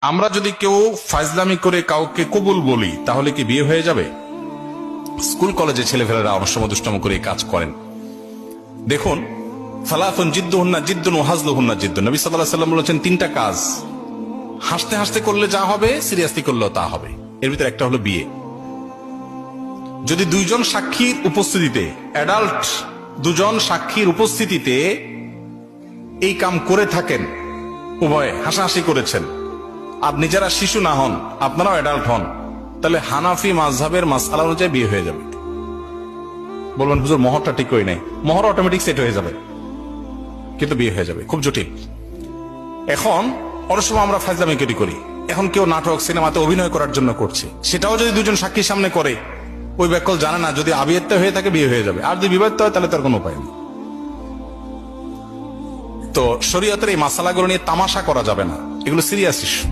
আমরা যদি কেউ ফাজলামি করে কাউকে কবুল বলি তাহলে কি বিয়ে হয়ে যাবে? স্কুল কলেজে ছেলেফেলেরা অনেক সময় দুষ্টম করে এই কাজ করেন। দেখুন, ফালাফুন জিদ্দুহুন্না জিদ্দুন ওয়া হাজলুহুন্না জিদ্দুন। নবী সাল্লাল্লাহু আলাইহি ওয়াসাল্লাম বলেছেন তিনটা কাজ হাসতে হাসতে করলে যা হবে সিরিয়াসলি করলেও তা হবে। এর ভিতরে একটা হলো বিয়ে। যদি দুইজন সাক্ষীর উপস্থিতিতে, অ্যাডাল্ট দুজন সাক্ষীর উপস্থিতিতে এই কাম করে থাকেন, উভয়ে হাসাহাসি করেছেন, আর নিজেরা শিশু না হন, আপনারাও অ্যাডাল্ট হন, তাহলে হানাফি মাযহাবের মাসআলা অনুযায়ী বিয়ে হয়ে যাবে। বলবেন হুজুর মোহরটা ঠিক করি নাই। মোহর অটোমেটিক সেট হয়ে যাবে, কিন্তু বিয়ে হয়ে যাবে। খুব জটিল। এখন অনেক সময় আমরা ফাজলামি করি। এখন কেউ নাটক সিনেমাতে অভিনয় করার জন্য করছে, সেটাও যদি দুজন সাক্ষীর সামনে করে, ওই ব্যাকল জানে না যদি আবিয়াত্তা হয়ে থাকে বিয়ে হয়ে যাবে, আর যদি বিবাহিত হয় তাহলে তার কোনো উপায় নেই। তো শরীয়তের এই মাসালাগুলো নিয়ে তামাশা করা যাবে না, এগুলো সিরিয়াস ইস্যু।